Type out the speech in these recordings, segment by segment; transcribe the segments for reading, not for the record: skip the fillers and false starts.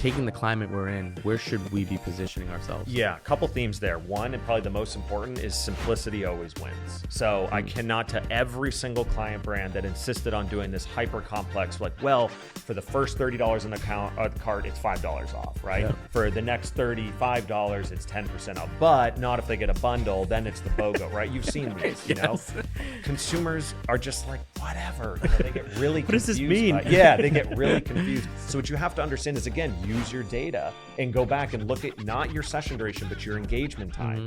taking the climate we're in, where should we be positioning ourselves? Yeah, a couple themes there. One, and probably the most important, is simplicity always wins. So I cannot, to every single client brand that insisted on doing this hyper complex, like, well, for the first $30 in the cart, it's $5 off, right? Yeah. For the next $35, it's 10% off. But not if they get a bundle, then it's the BOGO, right? You've seen these, you know? Consumers are just like, whatever. You know, they get really What does this confused mean? yeah, they get really confused. So what you have to understand is, again, use your data and go back and look at not your session duration, but your engagement time.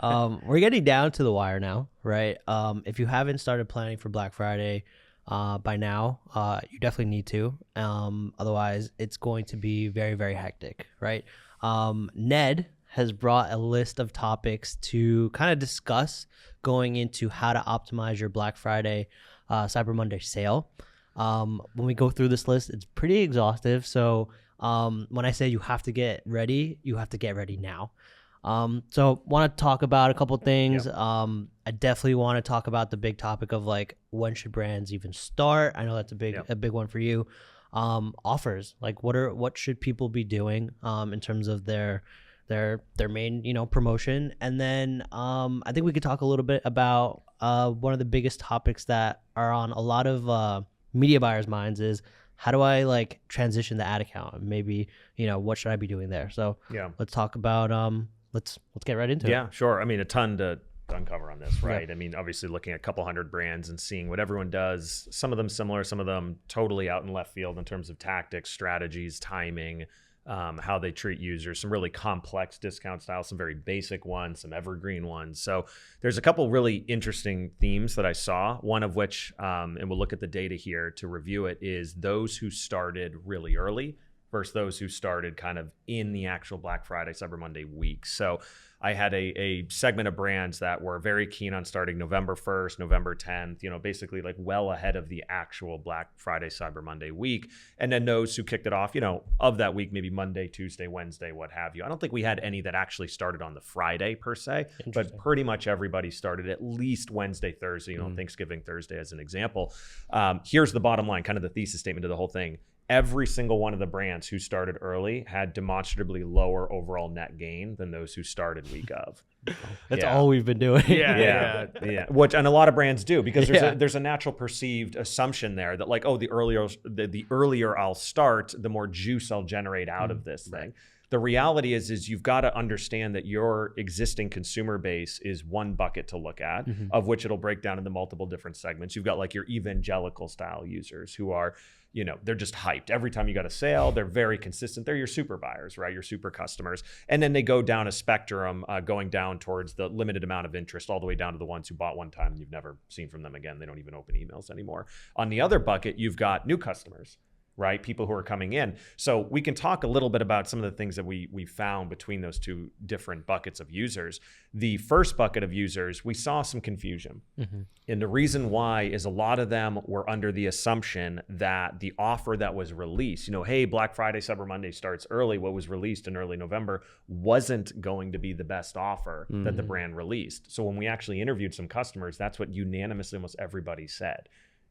We're getting down to the wire now, right? If you haven't started planning for Black Friday by now, you definitely need to. Otherwise, it's going to be very, very hectic, right? Ned has brought a list of topics to kind of discuss going into how to optimize your Black Friday Cyber Monday sale. When we go through this list, it's pretty exhaustive. So when I say you have to get ready, you have to get ready now. So want to talk about a couple things. Yep. I definitely want to talk about the big topic of like, when should brands even start? I know that's a big one for you. Offers, like what should people be doing in terms of their main, promotion. And then I think we could talk a little bit about one of the biggest topics that are on a lot of media buyers' minds is, how do I like transition the ad account? Maybe, what should I be doing there? So Yeah. let's talk about let's get right into it. Yeah, sure. I mean, a ton to uncover on this, right? Yeah. I mean, obviously looking at a couple hundred brands and seeing what everyone does, some of them similar, some of them totally out in left field in terms of tactics, strategies, timing, how they treat users, some really complex discount styles, some very basic ones, some evergreen ones. So there's a couple really interesting themes that I saw, one of which, and we'll look at the data here to review it, is those who started really early versus those who started kind of in the actual Black Friday, Cyber Monday week. So I had a segment of brands that were very keen on starting November 1st, November 10th, basically like well ahead of the actual Black Friday, Cyber Monday week. And then those who kicked it off, of that week, maybe Monday, Tuesday, Wednesday, what have you. I don't think we had any that actually started on the Friday per se, but pretty much everybody started at least Wednesday, Thursday, Thanksgiving Thursday as an example. Here's the bottom line, kind of the thesis statement of the whole thing. Every single one of the brands who started early had demonstrably lower overall net gain than those who started week of. That's all we've been doing. Yeah. Which, and a lot of brands do, because there's a natural perceived assumption there that like, oh, the earlier I'll start, the more juice I'll generate out of this thing. The reality is you've got to understand that your existing consumer base is one bucket to look at, of which it'll break down into multiple different segments. You've got like your evangelical style users who are, they're just hyped. Every time you got a sale, they're very consistent. They're your super buyers, right? Your super customers. And then they go down a spectrum, going down towards the limited amount of interest, all the way down to the ones who bought one time and you've never seen from them again. They don't even open emails anymore. On the other bucket, you've got new customers, right? People who are coming in. So we can talk a little bit about some of the things that we found between those two different buckets of users. The first bucket of users, we saw some confusion. And the reason why is a lot of them were under the assumption that the offer that was released, hey, Black Friday, Cyber Monday starts early. What was released in early November wasn't going to be the best offer that the brand released. So when we actually interviewed some customers, that's what unanimously almost everybody said.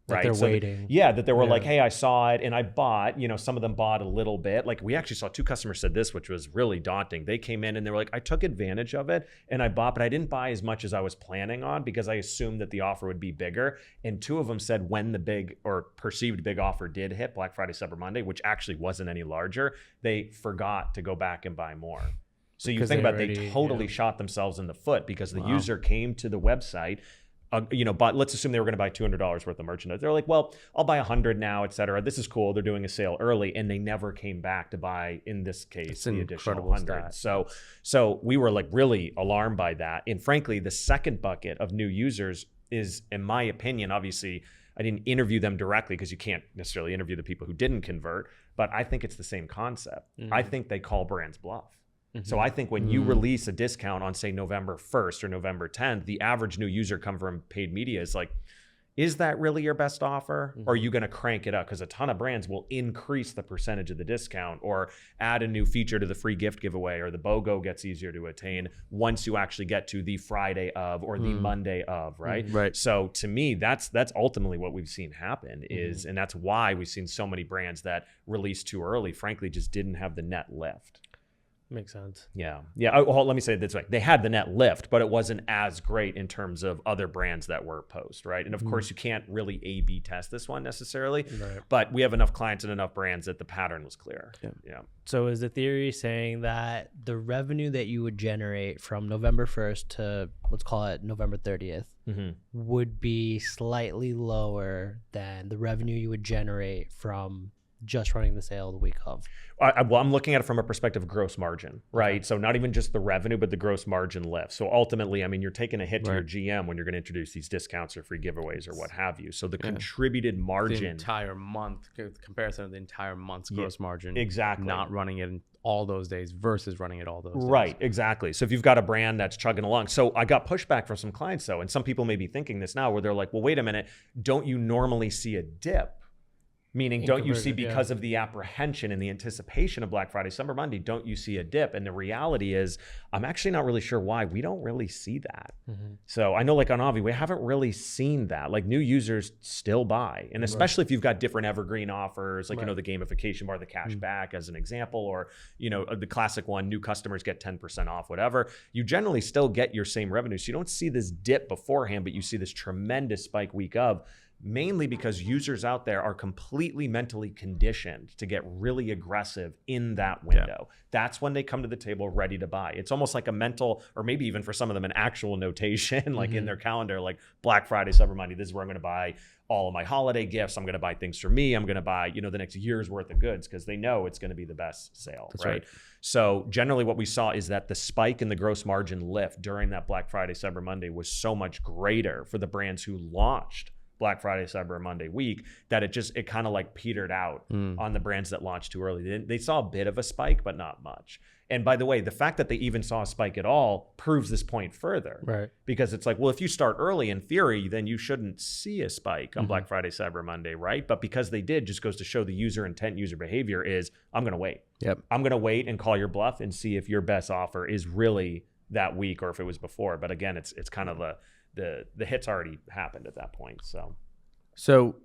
That right. they're So waiting. that they were like, hey, I saw it and I bought, some of them bought a little bit. Like we actually saw two customers said this, which was really daunting. They came in and they were like, I took advantage of it and I bought, but I didn't buy as much as I was planning on because I assumed that the offer would be bigger. And two of them said when the big or perceived big offer did hit, Black Friday, Cyber Monday, which actually wasn't any larger, they forgot to go back and buy more. So you think about they totally shot themselves in the foot because the user came to the website, but let's assume they were going to buy $200 worth of merchandise. They're like, well, I'll buy 100 now, et cetera. This is cool. They're doing a sale early, and they never came back to buy, in this case, the additional 100. So we were like really alarmed by that. And frankly, the second bucket of new users is, in my opinion, obviously, I didn't interview them directly because you can't necessarily interview the people who didn't convert, but I think it's the same concept. I think they call brands bluff. So I think when you release a discount on, say, November 1st or November 10th, the average new user come from paid media is like, is that really your best offer? Or are you going to crank it up? Because a ton of brands will increase the percentage of the discount or add a new feature to the free gift giveaway, or the BOGO gets easier to attain once you actually get to the Friday of or the Monday of, right? Right. So to me, that's ultimately what we've seen happen is, and that's why we've seen so many brands that released too early, frankly, just didn't have the net lift. Makes sense. Yeah. Let me say it this way. They had the net lift, but it wasn't as great in terms of other brands that were post, right? And of course, you can't really A/B test this one necessarily, but we have enough clients and enough brands that the pattern was clear. Yeah. So is the theory saying that the revenue that you would generate from November 1st to, let's call it November 30th, would be slightly lower than the revenue you would generate from just running the sale the week of? Well, I'm looking at it from a perspective of gross margin, right? Okay. So not even just the revenue, but the gross margin lift. So ultimately, I mean, you're taking a hit to your GM when you're going to introduce these discounts or free giveaways or what have you. So the contributed margin. The entire month, comparison of the entire month's gross margin. Exactly. Not running it in all those days versus running it all those days. Right, exactly. So if you've got a brand that's chugging along. So I got pushback from some clients though, and some people may be thinking this now where they're like, well, wait a minute, don't you normally see a dip? Meaning, don't you see, because of the apprehension and the anticipation of Black Friday, Cyber Monday, don't you see a dip? And the reality is, I'm actually not really sure why. We don't really see that. So I know like on Avi, we haven't really seen that. Like new users still buy. And especially if you've got different evergreen offers, like, you know, the gamification bar, the cash back as an example, or, you know, the classic one, new customers get 10% off, whatever. You generally still get your same revenue. So you don't see this dip beforehand, but you see this tremendous spike week of, mainly because users out there are completely mentally conditioned to get really aggressive in that window. That's when they come to the table ready to buy. It's almost like a mental, or maybe even for some of them, an actual notation, like in their calendar, like Black Friday, Cyber Monday, this is where I'm going to buy all of my holiday gifts. I'm going to buy things for me. I'm going to buy, you know, the next year's worth of goods because they know it's going to be the best sale. That's right. So generally what we saw is that the spike in the gross margin lift during that Black Friday, Cyber Monday was so much greater for the brands who launched Black Friday, Cyber Monday week, that it kind of like petered out on the brands that launched too early. They saw a bit of a spike, but not much. And by the way, the fact that they even saw a spike at all proves this point further. Right. Because it's like, well, if you start early in theory, then you shouldn't see a spike on Black Friday, Cyber Monday, right? But because they did, just goes to show the user intent, user behavior is, I'm going to wait. I'm going to wait and call your bluff and see if your best offer is really that week or if it was before. But again, it's kind of the hits already happened at that point. So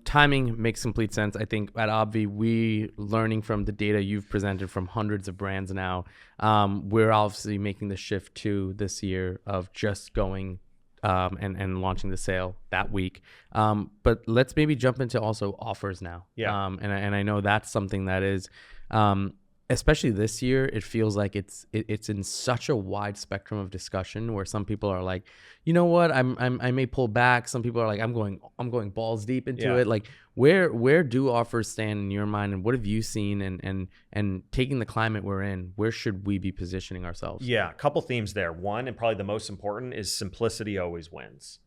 timing makes complete sense. I think at Obvi, we learning from the data you've presented from hundreds of brands now, we're obviously making the shift to this year of just going and launching the sale that week. But let's maybe jump into also offers now. And I know that's something that is especially this year, it feels like it's in such a wide spectrum of discussion where some people are like, you know what, I may pull back. Some people are like, I'm going balls deep into it. Like, where do offers stand in your mind, and what have you seen? And taking the climate we're in, where should we be positioning ourselves? Yeah, a couple themes there. One, and probably the most important, is simplicity always wins.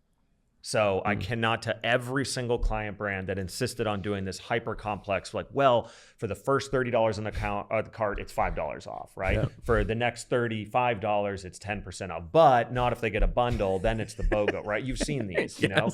So I cannot, to every single client brand that insisted on doing this hyper complex, like, well, for the first $30 in the cart, it's $5 off, right? For the next $35, it's 10% off, but not if they get a bundle, then it's the BOGO, right? You've seen these, you know?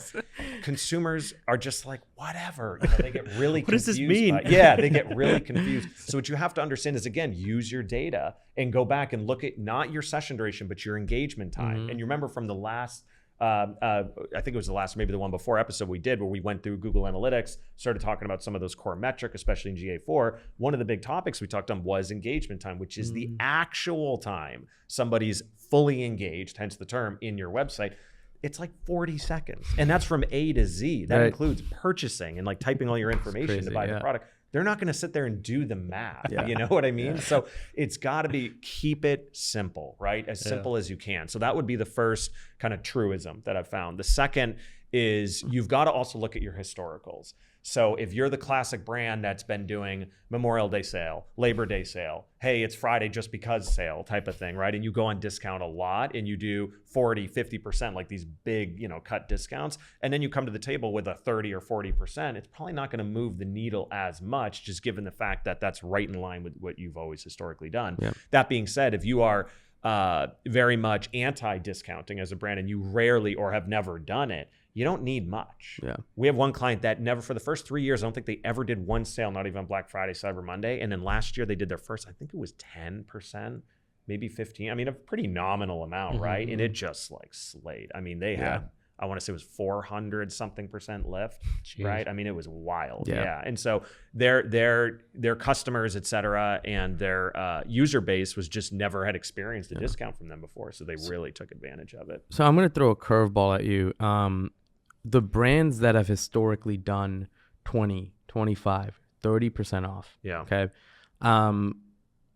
Consumers are just like, whatever, you know, they get really confused. What does this mean? They get really confused. So what you have to understand is, again, use your data and go back and look at not your session duration, but your engagement time. And you remember from the last, I think it was the last, maybe the one before episode we did where we went through Google Analytics, started talking about some of those core metrics, especially in GA4. One of the big topics we talked on was engagement time, which is the actual time somebody's fully engaged, hence the term, in your website. It's like 40 seconds. And that's from A to Z. That includes purchasing and like typing all your information to buy the product. They're not going to sit there and do the math. You know what I mean? So it's got to be, keep it simple, right? As simple as you can. So that would be the first kind of truism that I've found. The second is you've got to also look at your historicals. So if you're the classic brand that's been doing Memorial Day sale, Labor Day sale, hey, it's Friday just because sale type of thing, right? And you go on discount a lot and you do 40, 50%, like these big, you know, cut discounts. And then you come to the table with a 30 or 40%. It's probably not going to move the needle as much, just given the fact that that's right in line with what you've always historically done. That being said, if you are very much anti-discounting as a brand and you rarely or have never done it, you don't need much. Yeah. We have one client that never, for the first 3 years, I don't think they ever did one sale, not even on Black Friday, Cyber Monday. And then last year they did their first, I think it was 10%, maybe 15. I mean, a pretty nominal amount, right? And it just like slayed. I mean, they had, I want to say it was 400 something percent lift, right? I mean, it was wild. Yeah. And so their customers, et cetera, and their user base was just never had experienced a discount from them before. So they really took advantage of it. So I'm going to throw a curveball at you. The brands that have historically done 20, 25, 30% off. Yeah. Okay.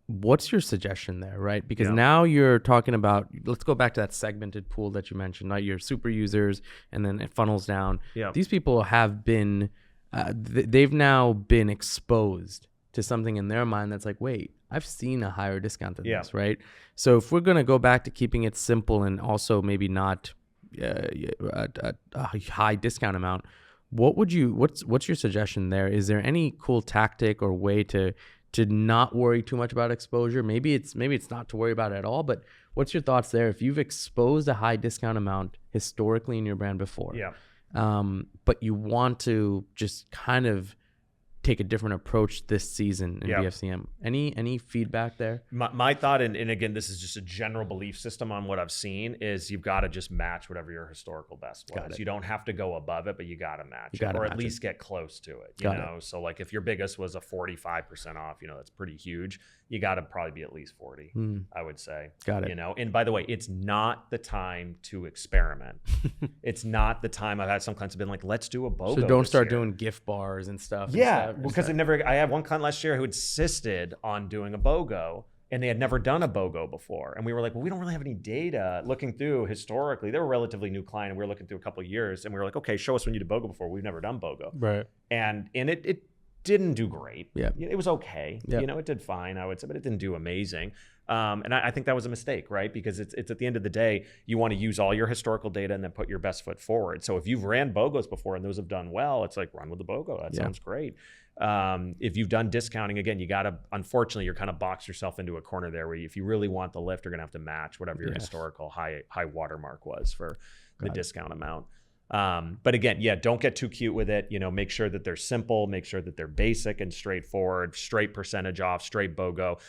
What's your suggestion there, right? Because now you're talking about, let's go back to that segmented pool that you mentioned, right? Your super users, and then it funnels down. Yeah. These people have been, they've now been exposed to something in their mind that's like, wait, I've seen a higher discount than this, right? So if we're going to go back to keeping it simple and also maybe not a high discount amount, what's your suggestion there? Is there any cool tactic or way to not worry too much about exposure? Maybe it's not to worry about it at all, but what's your thoughts there? If you've exposed a high discount amount historically in your brand before, but you want to just kind of take a different approach this season in BFCM, any feedback there? My thought, and again, this is just a general belief system on what I've seen, is you've got to just match whatever your historical best was. You don't have to go above it, but you got to match it, or at least get close to it. You know, so like if your biggest was a 45% off, you know, that's pretty huge. You got to probably be at least 40, I would say. You know, and by the way, it's not the time to experiment. It's not the time. I've had some clients have been like, let's do a BOGO. So don't start doing gift bars and stuff. Because I had one client last year who insisted on doing a BOGO, and they had never done a BOGO before. And we were like, well, we don't really have any data. Looking through historically, they were a relatively new client, and we were looking through a couple of years, and we were like, okay, show us when you did BOGO before. We've never done BOGO. Right. And it didn't do great. Yeah. It was okay. You know, it did fine, I would say, but it didn't do amazing. And I think that was a mistake, right? Because it's at the end of the day, you want to use all your historical data and then put your best foot forward. So if you've ran BOGOs before and those have done well, it's like, run with the BOGO. That sounds great. If you've done discounting, again, you got to, unfortunately, you're kind of boxed yourself into a corner there where if you really want the lift, you're going to have to match whatever your historical high watermark was for the discount amount. But again, don't get too cute with it. You know, make sure that they're simple, make sure that they're basic and straightforward, straight percentage off, straight BOGO.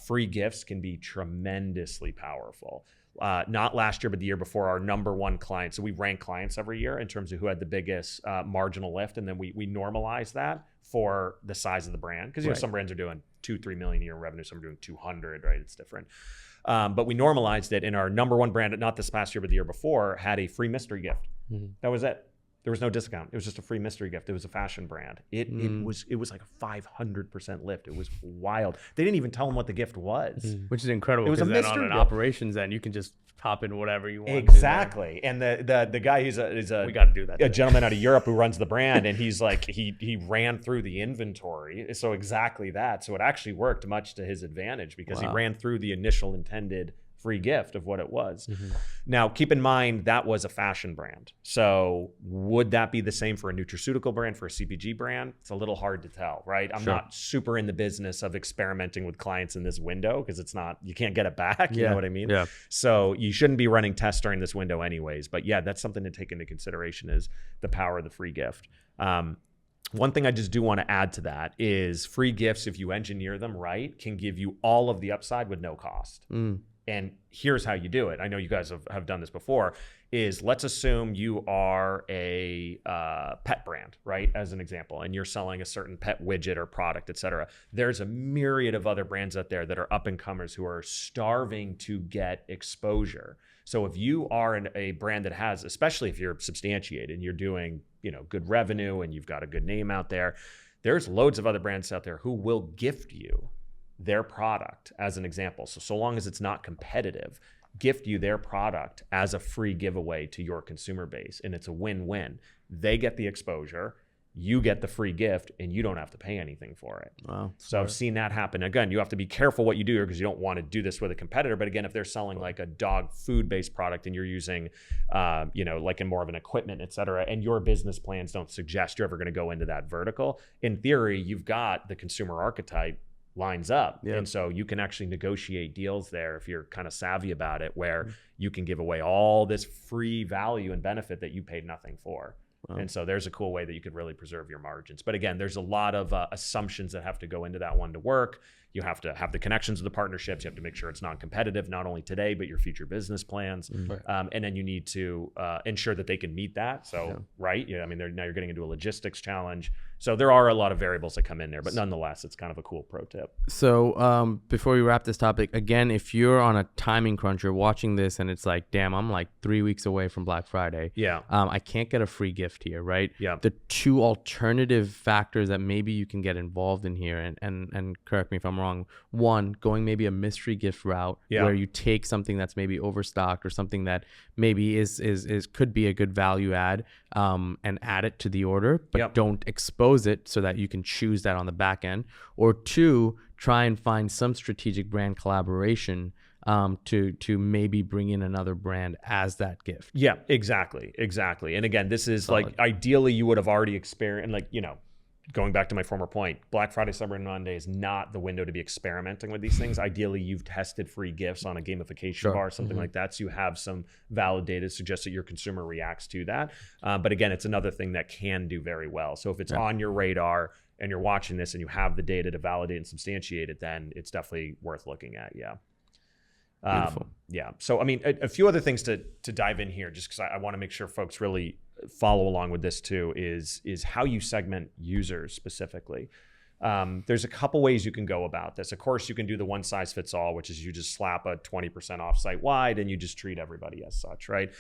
Free gifts can be tremendously powerful. Not last year, but the year before, our number one client. So we rank clients every year in terms of who had the biggest marginal lift. And then we normalize that for the size of the brand. Because, you know, some brands are doing 2-3 million a year in revenue. Some are doing 200, right? It's different. But we normalized it, and our number one brand, not this past year, but the year before, had a free mystery gift. That was it. There was no discount. It was just a free mystery gift. It was a fashion brand. It was like a 500% lift. It was wild. They didn't even tell them what the gift was. Which is incredible. It was a mystery. mystery On an gift. operations end, you can just pop in whatever you want. Exactly. And the guy is we got to do that. A gentleman out of Europe who runs the brand, and he's like he ran through the inventory. So exactly that. So it actually worked much to his advantage because he ran through the initial intended free gift of what it was. Now, keep in mind that was a fashion brand. So would that be the same for a nutraceutical brand, for a CPG brand? It's a little hard to tell, right? I'm not super in the business of experimenting with clients in this window because it's not, you can't get it back. You know what I mean? Yeah. So you shouldn't be running tests during this window anyways. But yeah, that's something to take into consideration is the power of the free gift. One thing I just do want to add to that is free gifts, if you engineer them right, can give you all of the upside with no cost. And here's how you do it. I know you guys have done this before, is let's assume you are a pet brand, right? As an example, and you're selling a certain pet widget or product, et cetera. There's a myriad of other brands out there that are up and comers who are starving to get exposure. So if you are a brand that has, especially if you're substantiated and you're doing, you know, good revenue and you've got a good name out there, there's loads of other brands out there who will gift you their product as an example. So long as it's not competitive, gift you their product as a free giveaway to your consumer base. And it's a win-win. They get the exposure, you get the free gift, and you don't have to pay anything for it. Wow. So I've seen that happen. Again, you have to be careful what you do here because you don't want to do this with a competitor. But again, if they're selling like a dog food-based product and you're using, you know, like in more of an equipment, et cetera, and your business plans don't suggest you're ever going to go into that vertical, in theory, you've got the consumer archetype lines up. Yep. And so you can actually negotiate deals there if you're kind of savvy about it, where you can give away all this free value and benefit that you paid nothing for. Wow. And so there's a cool way that you could really preserve your margins. But again, there's a lot of assumptions that have to go into that one to work. You have to have the connections of the partnerships. You have to make sure it's non-competitive, not only today, but your future business plans. And then you need to ensure that they can meet that. So, right? Yeah, I mean, now you're getting into a logistics challenge. So there are a lot of variables that come in there, but nonetheless, it's kind of a cool pro tip. So before we wrap this topic, again, if you're on a timing crunch, you're watching this and it's like, damn, I'm like 3 weeks away from Black Friday. Yeah. I can't get a free gift here, right? Yeah. The two alternative factors that maybe you can get involved in here, and correct me if I'm wrong. One, going maybe a mystery gift route where you take something that's maybe overstocked or something that maybe is could be a good value add, and add it to the order, but don't expose it so that you can choose that on the back end. Or two, try and find some strategic brand collaboration to maybe bring in another brand as that gift. Yeah, exactly. And again, this is solid. Like ideally you would have already experienced, like, you know, going back to my former point, Black Friday, Cyber Monday is not the window to be experimenting with these things. Ideally, you've tested free gifts on a gamification bar, something like that. So you have some valid data to suggest that your consumer reacts to that. But again, it's another thing that can do very well. So if it's on your radar and you're watching this and you have the data to validate and substantiate it, then it's definitely worth looking at. Yeah. Beautiful. Yeah. So, I mean, a few other things to dive in here, just because I want to make sure folks really follow along with this too, is how you segment users specifically. There's a couple ways you can go about this. Of course, you can do the one size fits all, which is you just slap a 20% off site wide and you just treat everybody as such, right?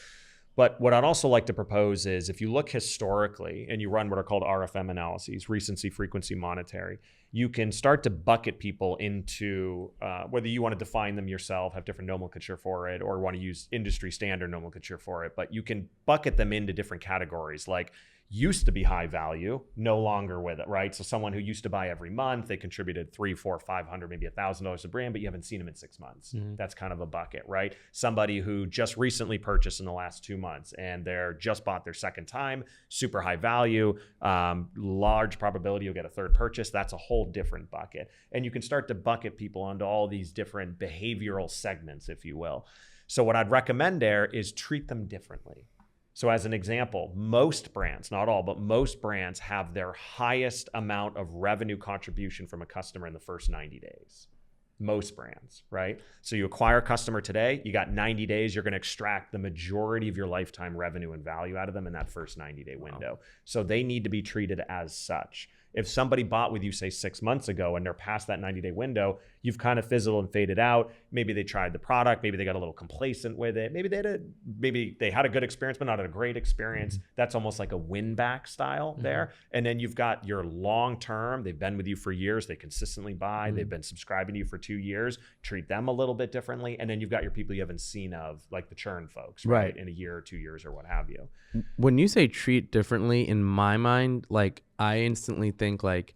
But what I'd also like to propose is if you look historically and you run what are called RFM analyses, recency, frequency, monetary, you can start to bucket people into whether you want to define them yourself, have different nomenclature for it, or want to use industry standard nomenclature for it. But you can bucket them into different categories, like used to be high value, no longer with it, right? So someone who used to buy every month, they contributed $300, $400, $500, maybe $1,000 a brand, but you haven't seen them in 6 months. That's kind of a bucket, right? Somebody who just recently purchased in the last 2 months and they're just bought their second time, super high value, large probability you'll get a third purchase. That's a whole different bucket. And you can start to bucket people onto all these different behavioral segments, if you will. So what I'd recommend there is treat them differently. So as an example, most brands, not all, but most brands have their highest amount of revenue contribution from a customer in the first 90 days. Most brands, right? So you acquire a customer today, you got 90 days, you're going to extract the majority of your lifetime revenue and value out of them in that first 90-day window. Wow. So they need to be treated as such. If somebody bought with you, say 6 months ago, and they're past that 90-day window, you've kind of fizzled and faded out. Maybe they tried the product. Maybe they got a little complacent with it. Maybe they had a good experience, but not a great experience. That's almost like a win back style there. And then you've got your long term. They've been with you for years. They consistently buy. They've been subscribing to you for 2 years. Treat them a little bit differently. And then you've got your people you haven't seen of, like the churn folks, right? In a year or 2 years or what have you. When you say treat differently, in my mind, like I instantly think like,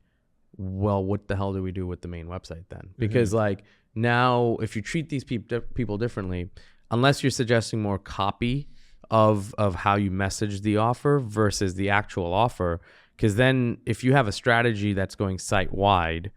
well, what the hell do we do with the main website then? Because like now, if you treat these people differently, unless you're suggesting more copy of how you message the offer versus the actual offer, because then if you have a strategy that's going site wide,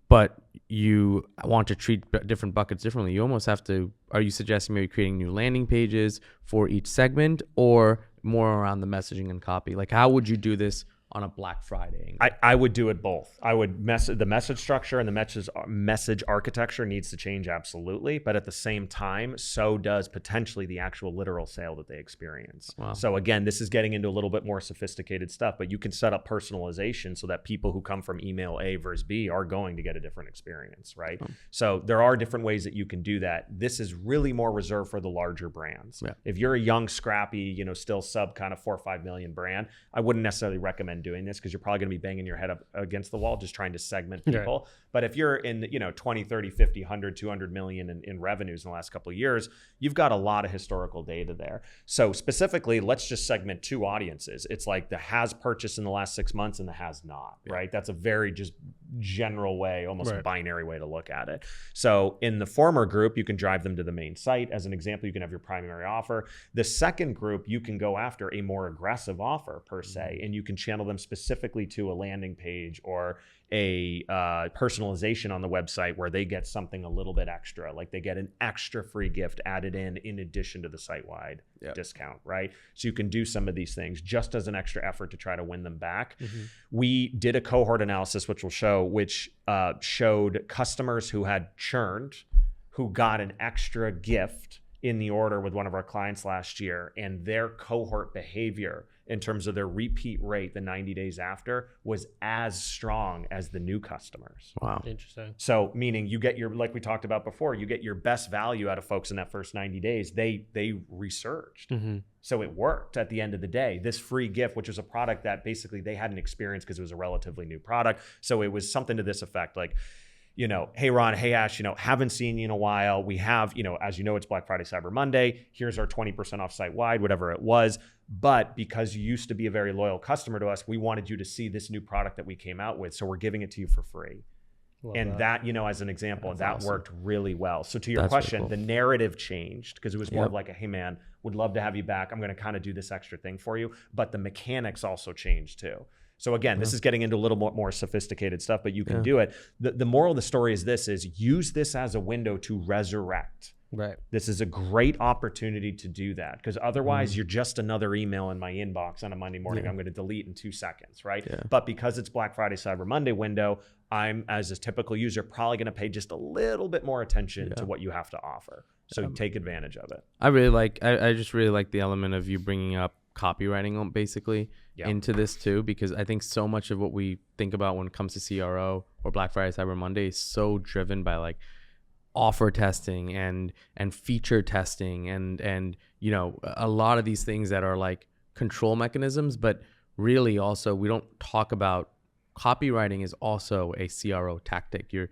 but you want to treat different buckets differently, you almost have to, are you suggesting maybe creating new landing pages for each segment or more around the messaging and copy? Like how would you do this on a Black Friday? I would do it both. I would the message structure and the message architecture needs to change, absolutely. But at the same time, so does potentially the actual literal sale that they experience. Wow. So again, this is getting into a little bit more sophisticated stuff, but you can set up personalization so that people who come from email A versus B are going to get a different experience, right? So there are different ways that you can do that. This is really more reserved for the larger brands. Yeah. If you're a young, scrappy, still sub kind of 4 or 5 million brand, I wouldn't necessarily recommend doing this because you're probably going to be banging your head up against the wall just trying to segment people. Right. But if you're in 20, 30, 50, 100, 200 million in revenues in the last couple of years, you've got a lot of historical data there. So specifically, let's just segment 2 audiences. It's like the has purchased in the last 6 months and the has not, right? That's a very just general way, almost a binary way to look at it. So in the former group, you can drive them to the main site. As an example, you can have your primary offer. The second group, you can go after a more aggressive offer per se, and you can channel them specifically to a landing page or a personalization on the website where they get something a little bit extra, like they get an extra free gift added in addition to the site-wide discount, right? So you can do some of these things just as an extra effort to try to win them back. We did a cohort analysis, which showed customers who had churned, who got an extra gift in the order with one of our clients last year, and their cohort behavior in terms of their repeat rate the 90 days after was as strong as the new customers. Wow. Interesting. So meaning you get your, like we talked about before, you get your best value out of folks in that first 90 days. They resurged. So it worked at the end of the day. This free gift, which was a product that basically they hadn't experienced because it was a relatively new product. So it was something to this effect, like, hey, Ron, hey, Ash, haven't seen you in a while. We have, as you know, it's Black Friday, Cyber Monday. Here's our 20% off site-wide, whatever it was. But because you used to be a very loyal customer to us, we wanted you to see this new product that we came out with. So we're giving it to you for free. Love that, as an example, that awesome. Worked really well. So to your question, really cool. The narrative changed because it was more of like, hey, man, would love to have you back. I'm going to kind of do this extra thing for you. But the mechanics also changed too. So again, this is getting into a little more sophisticated stuff, but you can do it. The moral of the story is use this as a window to resurrect. Right. This is a great opportunity to do that because otherwise you're just another email in my inbox on a Monday morning. I'm going to delete in 2 seconds, right? Yeah. But because it's Black Friday, Cyber Monday window, I'm, as a typical user, probably going to pay just a little bit more attention to what you have to offer. So take advantage of it. I just really like the element of you bringing up copywriting basically into this too, because I think so much of what we think about when it comes to CRO or Black Friday, Cyber Monday is so driven by like offer testing and feature testing and a lot of these things that are like control mechanisms, but really also we don't talk about copywriting is also a CRO tactic. You're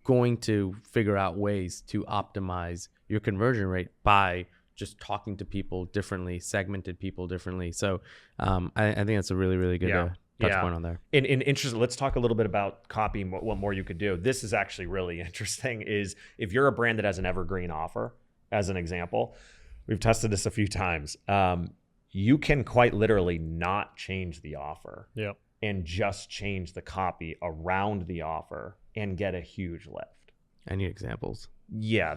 going to figure out ways to optimize your conversion rate by just talking to people differently, segmented people differently. So I think that's a really, really good touch point on there. In interest, let's talk a little bit about copy and what more you could do. This is actually really interesting is if you're a brand that has an evergreen offer, as an example, we've tested this a few times. You can quite literally not change the offer and just change the copy around the offer and get a huge lift. I need examples. Yeah,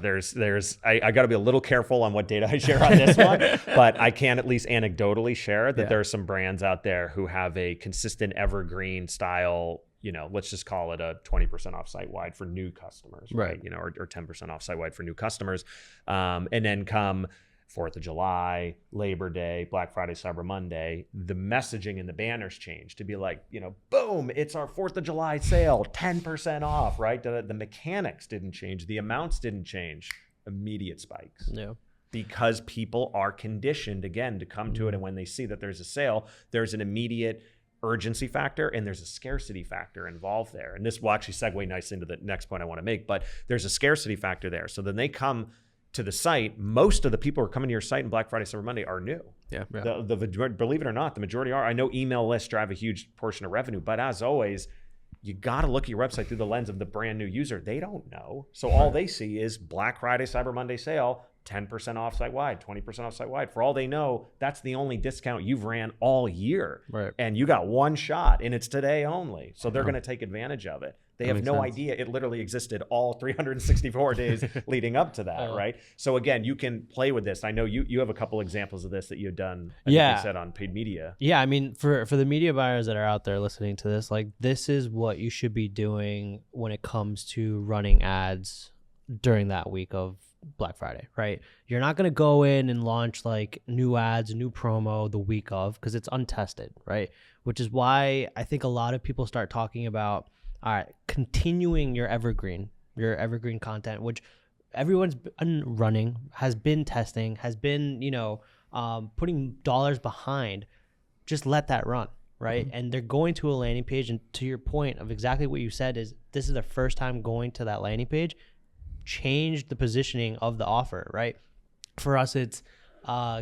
I got to be a little careful on what data I share on this one, but I can at least anecdotally share that there are some brands out there who have a consistent evergreen style, let's just call it a 20% off site-wide for new customers, right? Or 10% off site-wide for new customers. And then come 4th of July, Labor Day, Black Friday, Cyber Monday, the messaging and the banners change to be like, boom, it's our 4th of July sale, 10% off, right? The mechanics didn't change. The amounts didn't change. Immediate spikes. Yeah. Because people are conditioned, again, to come to it. And when they see that there's a sale, there's an immediate urgency factor and there's a scarcity factor involved there. And this will actually segue nicely into the next point I want to make, but there's a scarcity factor there. So then they come to the site. Most of the people who are coming to your site in Black Friday, Cyber Monday are new. Believe it or not, the majority are. I know email lists drive a huge portion of revenue, but as always, you got to look at your website through the lens of the brand new user. They don't know. So all they see is Black Friday, Cyber Monday sale, 10% off site-wide, 20% off site-wide. For all they know, that's the only discount you've ran all year. Right. And you got one shot and it's today only. So they're going to take advantage of it. They have no idea it literally existed all 364 days leading up to that, right? So again, you can play with this. I know you have a couple examples of this that you've done, I think you said on paid media. Yeah, I mean, for the media buyers that are out there listening to this, like this is what you should be doing when it comes to running ads during that week of Black Friday, right? You're not going to go in and launch like new ads, new promo the week of because it's untested, right? Which is why I think a lot of people start talking about continuing your evergreen content, which everyone's been running, has been testing, has been, putting dollars behind. Just let that run, right? Mm-hmm. And they're going to a landing page. And to your point of exactly what you said is this is their first time going to that landing page. Change the positioning of the offer, right? For us, it's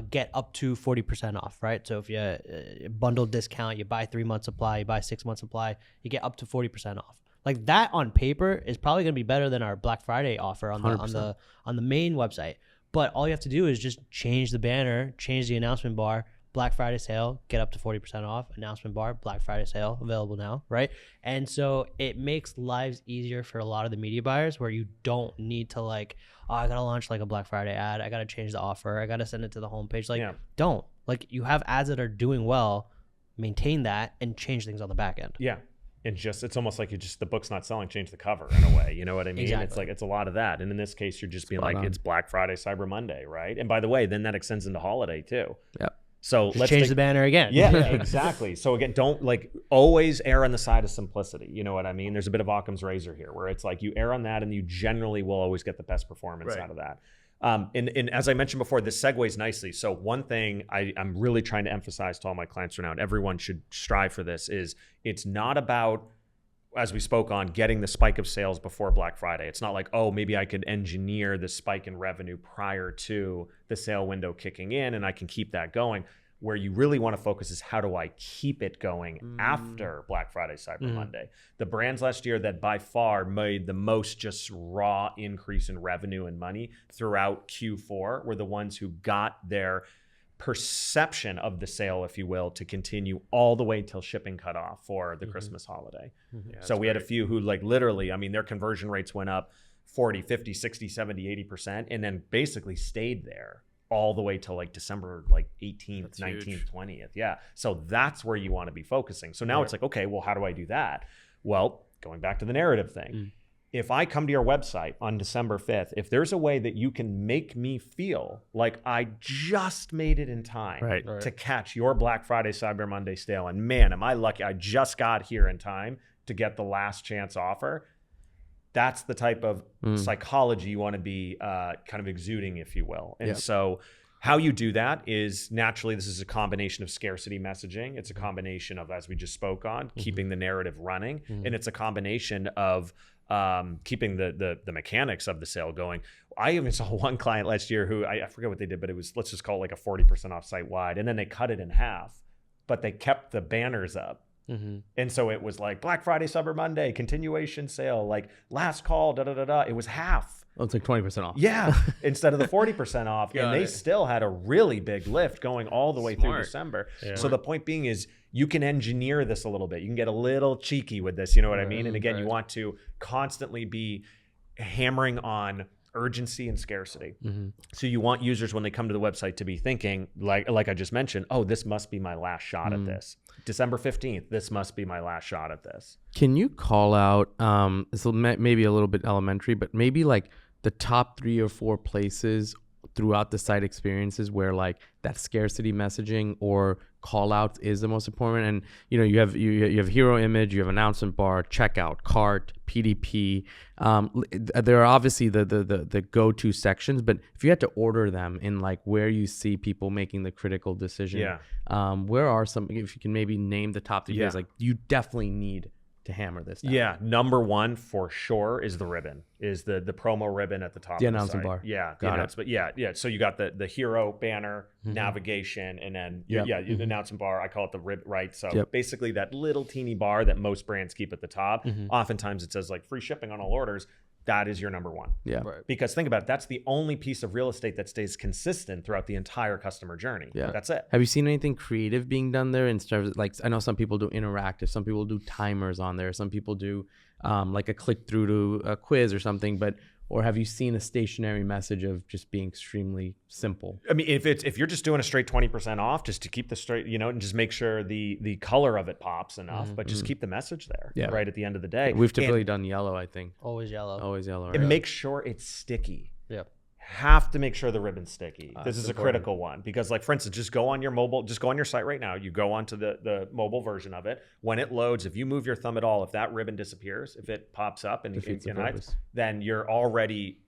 get up to 40% off, right? So if you bundle discount, you buy 3 months supply, you buy 6 months supply, you get up to 40% off. Like that on paper is probably going to be better than our Black Friday offer on the main website. But all you have to do is just change the banner, change the announcement bar, Black Friday sale, get up to 40% off. Announcement bar, Black Friday sale, available now, right? And so it makes lives easier for a lot of the media buyers where you don't need to like, oh, I got to launch like a Black Friday ad. I got to change the offer. I got to send it to the homepage. Like, don't. Like, you have ads that are doing well, maintain that, and change things on the back end. Yeah. And it's almost like the book's not selling, change the cover in a way. You know what I mean? Exactly. It's like, it's a lot of that. And in this case, you're just being like, it's Black Friday, Cyber Monday, right? And by the way, then that extends into holiday too. Yep. So let's change the banner again. Yeah, exactly. So again, don't like always err on the side of simplicity. You know what I mean? There's a bit of Occam's razor here where it's like you err on that and you generally will always get the best performance out of that. And as I mentioned before, this segues nicely. So one thing I'm really trying to emphasize to all my clients right now, and everyone should strive for this, is it's not about, as we spoke on, getting the spike of sales before Black Friday. It's not like, oh, maybe I could engineer the spike in revenue prior to the sale window kicking in and I can keep that going. Where you really want to focus is how do I keep it going after Black Friday, Cyber Monday? The brands last year that by far made the most just raw increase in revenue and money throughout Q4 were the ones who got their perception of the sale, if you will, to continue all the way till shipping cut off for the Christmas holiday. Yeah, so we had a few who like literally, I mean, their conversion rates went up 40, 50, 60, 70, 80%, and then basically stayed there all the way till like December like 18th, 19th, 20th. Yeah. So that's where you want to be focusing. So now it's like, okay, well, how do I do that? Well, going back to the narrative thing. If I come to your website on December 5th, if there's a way that you can make me feel like I just made it in time to catch your Black Friday, Cyber Monday sale, and man, am I lucky I just got here in time to get the last chance offer. That's the type of psychology you want to be kind of exuding, if you will. And so how you do that is naturally, this is a combination of scarcity messaging. It's a combination of, as we just spoke on, keeping the narrative running. And it's a combination of keeping the mechanics of the sale going. I even saw one client last year who, I forget what they did, but it was, let's just call it like a 40% off site wide. And then they cut it in half, but they kept the banners up. And so it was like Black Friday, Cyber Monday, continuation sale, like last call, It was half. Oh, it's like 20% off. Yeah, instead of the 40% off. And they still had a really big lift going all the way through December. Yeah. So the point being is you can engineer this a little bit. You can get a little cheeky with this, you know what I mean? And again, you want to constantly be hammering on urgency and scarcity. So you want users when they come to the website to be thinking, like I just mentioned, oh, this must be my last shot at this. December 15th, this must be my last shot at this. Can you call out, this maybe a little bit elementary, but maybe like the top 3 or 4 places throughout the site experiences where like that scarcity messaging or call outs is the most important? And you know, you have hero image, you have announcement bar, checkout, cart, PDP. There are obviously the go-to sections, but if you had to order them in like where you see people making the critical decision, where are some, if you can maybe name the top 3 places, like you definitely need to hammer this down. Yeah, number 1 for sure is the ribbon, is the promo ribbon at the top the of the announcement site. bar. Yeah, the announcement. Yeah. So you got the hero banner, navigation, and then the announcement bar. I call it the rib, right? So basically that little teeny bar that most brands keep at the top. Oftentimes it says like free shipping on all orders. That is your number 1. Yeah. Right. Because think about it, that's the only piece of real estate that stays consistent throughout the entire customer journey. Yeah. That's it. Have you seen anything creative being done there in terms of, like, I know some people do interactive, some people do timers on there, some people do like a click through to a quiz or something, or have you seen a stationary message of just being extremely simple? I mean, if you're just doing a straight 20% off, just to keep the straight, you know, and just make sure the color of it pops enough, but just keep the message there, right at the end of the day. We've typically done yellow, I think. Always yellow. Always yellow. And make sure it's sticky. Yep. Have to make sure the ribbon's sticky. This is a critical one because, like, for instance, just go on your site right now. You go onto the mobile version of it. When it loads, if you move your thumb at all, if that ribbon disappears, if it pops up and then you're already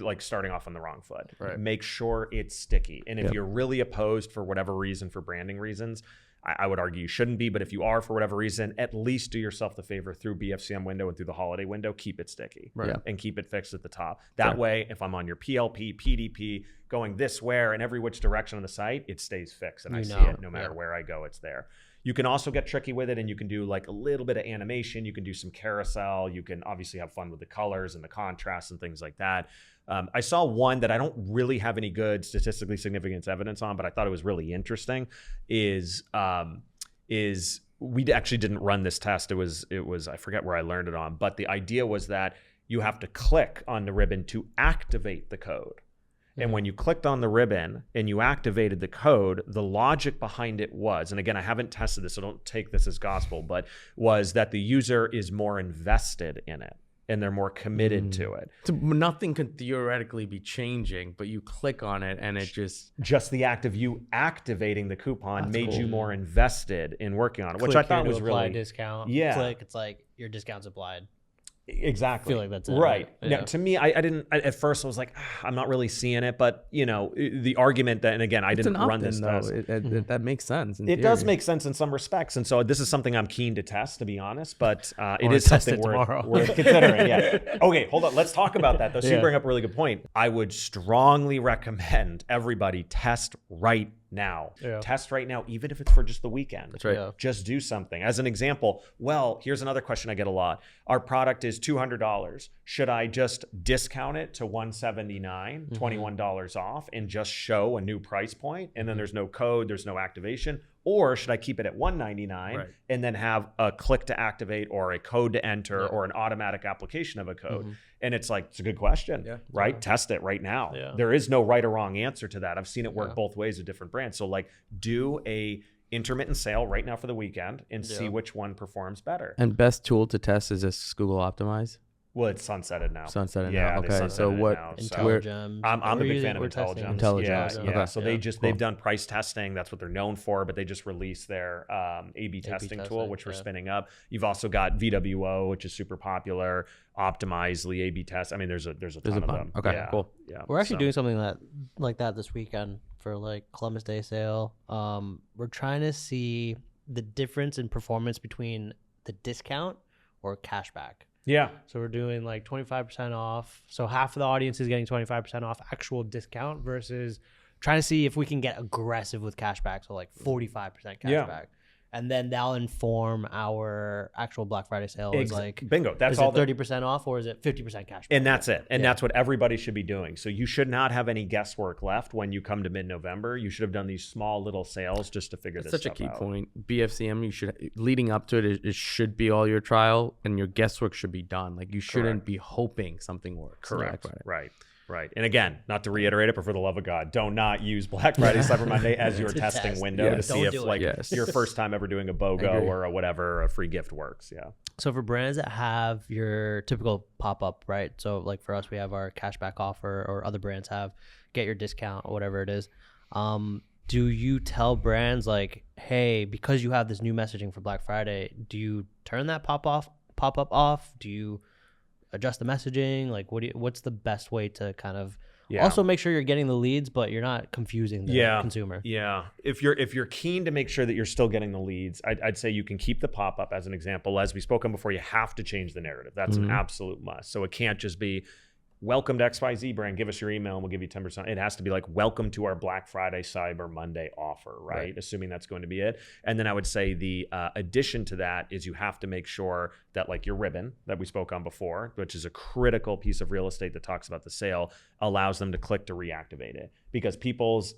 like starting off on the wrong foot. Right. Make sure it's sticky. And if you're really opposed for whatever reason, for branding reasons, I would argue you shouldn't be, but if you are for whatever reason, at least do yourself the favor through BFCM window and through the holiday window, keep it sticky and keep it fixed at the top. That way, if I'm on your PLP, PDP, going this where and every which direction on the site, it stays fixed and I see it no matter where I go, it's there. You can also get tricky with it, and you can do like a little bit of animation. You can do some carousel. You can obviously have fun with the colors and the contrast and things like that. I saw one that I don't really have any good statistically significant evidence on, but I thought it was really interesting. Is we actually didn't run this test. It was I forget where I learned it on, but the idea was that you have to click on the ribbon to activate the code. And when you clicked on the ribbon and you activated the code, the logic behind it was, and again, I haven't tested this, so don't take this as gospel, but was that the user is more invested in it and they're more committed to it. So nothing could theoretically be changing, but you click on it and it just the act of you activating the coupon made you more invested in working on it, which I thought was really discount. Yeah. Click, it's like your discount's applied. Exactly. I feel like that's it, right. Yeah. Now, to me, I didn't at first. I was like, I'm not really seeing it, but the argument that, and again, I didn't run this test. That makes sense. It does make sense in some respects, and so this is something I'm keen to test, to be honest. But it is something worth considering. Yeah. Okay, hold on. Let's talk about that though. So you bring up a really good point. I would strongly recommend everybody test right now. Test right now, even if it's for just the weekend. That's right. Just do something. As an example, well, here's another question I get a lot. Our product is $200. Should I just discount it to $179, $21 off, and just show a new price point? And then there's no code, there's no activation. Or should I keep it at $199 and then have a click to activate or a code to enter or an automatic application of a code? And it's like, it's a good question, right? Test it right now. There is no right or wrong answer to that. I've seen it work both ways with different brands. So like do a intermittent sale right now for the weekend and see which one performs better. And best tool to test is this Google Optimize. Well, it's sunsetted now. Now. Okay, so what? IntelliGems. I'm a big fan of IntelliGems. IntelliGems. Yeah. So they've done price testing. That's what they're known for. But they just released their A/B testing tool, which we're spinning up. You've also got VWO, which is super popular. Optimizely, A/B test. I mean, there's a ton of them. Okay, cool. Yeah, we're actually doing something like that this weekend for like Columbus Day sale. We're trying to see the difference in performance between the discount or cashback. Yeah. So we're doing like 25% off. So half of the audience is getting 25% off actual discount versus trying to see if we can get aggressive with cashback. So like 45% cashback. And then that'll inform our actual Black Friday sale. Like, bingo. That's is all. Is it 30% off or is it 50% cashback? And that's it. And that's what everybody should be doing. So you should not have any guesswork left when you come to mid-November. You should have done these small little sales just to figure this stuff out. Such a key point. BFCM, you should, leading up to it, it should be all your trial and your guesswork should be done. Like you shouldn't be hoping something works. Correct. Right. And again, not to reiterate it, but for the love of God, don't not use Black Friday, Cyber Monday as your testing window to see if your first time ever doing a BOGO or a free gift works. Yeah. So for brands that have your typical pop-up, right? So like for us, we have our cashback offer, or other brands have get your discount or whatever it is. Do you tell brands like, hey, because you have this new messaging for Black Friday, do you turn that pop-up off? Do you adjust the messaging? Like what's the best way to kind of also make sure you're getting the leads, but you're not confusing the consumer? Yeah. If you're keen to make sure that you're still getting the leads, I'd say you can keep the pop-up as an example. As we spoke on before, you have to change the narrative. That's an absolute must. So it can't just be, welcome to XYZ brand, give us your email and we'll give you 10%. It has to be like, welcome to our Black Friday, Cyber Monday offer, right? Assuming that's going to be it. And then I would say the addition to that is you have to make sure that like your ribbon that we spoke on before, which is a critical piece of real estate that talks about the sale, allows them to click to reactivate it. Because people's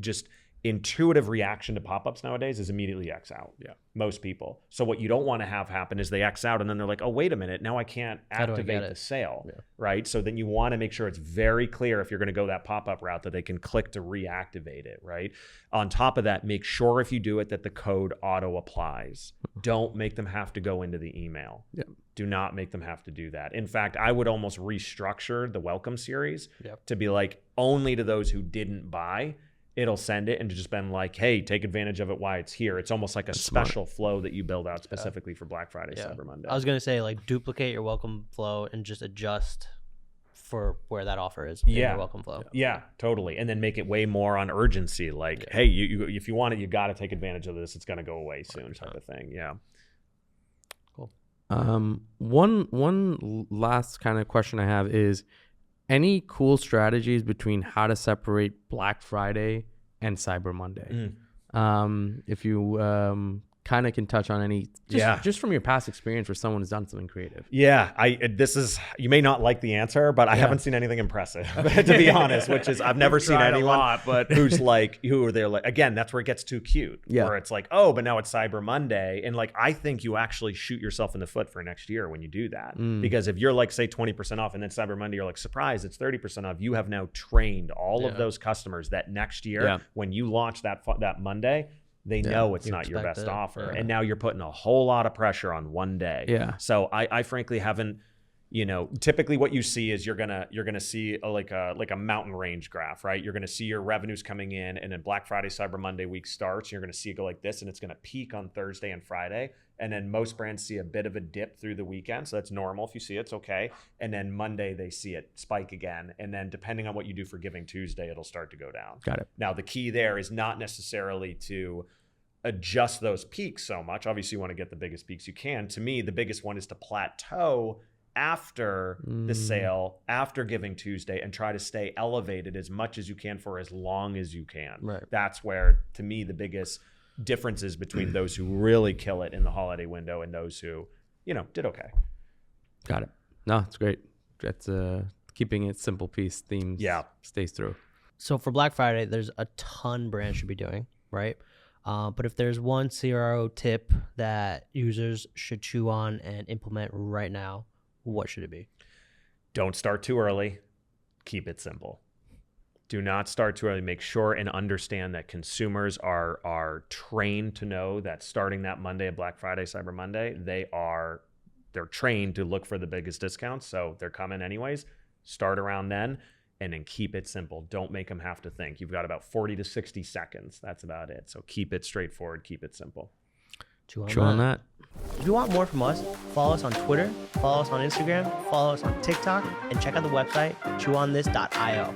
just intuitive reaction to pop-ups nowadays is immediately X out. Yeah. Most people. So what you don't want to have happen is they X out and then they're like, oh, wait a minute, now I can't activate the sale, right? So then you want to make sure it's very clear if you're going to go that pop-up route that they can click to reactivate it, right? On top of that, make sure if you do it that the code auto applies. Don't make them have to go into the email. Yeah. Do not make them have to do that. In fact, I would almost restructure the welcome series to be like, only to those who didn't buy, it'll send it, and to just been like, hey, take advantage of it while it's here. It's almost like a special flow that you build out specifically for Black Friday, Cyber Monday. I was going to say, like, duplicate your welcome flow and just adjust for where that offer is in your welcome flow. Yeah, totally. And then make it way more on urgency. Like, hey, you if you want it, you got to take advantage of this. It's going to go away soon, 100%. Type of thing. Yeah. Cool. One last kind of question I have is, any cool strategies between how to separate Black Friday and Cyber Monday? If you kind of can touch on any, just from your past experience where someone has done something creative. Yeah, you may not like the answer, but I haven't seen anything impressive, to be honest, which is I've never seen anyone who's like, they're like, again, that's where it gets too cute, where it's like, oh, but now it's Cyber Monday. And like, I think you actually shoot yourself in the foot for next year when you do that. Because if you're like, say 20% off and then Cyber Monday, you're like, surprise, it's 30% off. You have now trained all of those customers that next year, when you launch that Monday, they know it's not your best offer. And now you're putting a whole lot of pressure on one day. Yeah. So I frankly haven't, typically what you see is you're gonna see like a mountain range graph, right? You're gonna see your revenues coming in, and then Black Friday, Cyber Monday week starts. You're gonna see it go like this, and it's gonna peak on Thursday and Friday. And then most brands see a bit of a dip through the weekend. So that's normal. If you see it, it's okay. And then Monday, they see it spike again. And then depending on what you do for Giving Tuesday, it'll start to go down. Got it. Now, the key there is not necessarily to adjust those peaks so much. Obviously, you want to get the biggest peaks you can. To me, the biggest one is to plateau after the sale, after Giving Tuesday, and try to stay elevated as much as you can for as long as you can. Right. That's where, to me, the biggest differences between those who really kill it in the holiday window and those who, did okay. Got it. No, it's great. That's keeping it simple piece theme stays through. So for Black Friday, there's a ton brands should be doing, right? But if there's one CRO tip that users should chew on and implement right now, what should it be? Don't start too early. Keep it simple. Do not start too early. Make sure and understand that consumers are trained to know that starting that Monday of Black Friday, Cyber Monday, they're trained to look for the biggest discounts. So they're coming anyways. Start around then, and then keep it simple. Don't make them have to think. You've got about 40 to 60 seconds. That's about it. So keep it straightforward. Keep it simple. Chew on that. If you want more from us, follow us on Twitter, follow us on Instagram, follow us on TikTok, and check out the website chewonthis.io.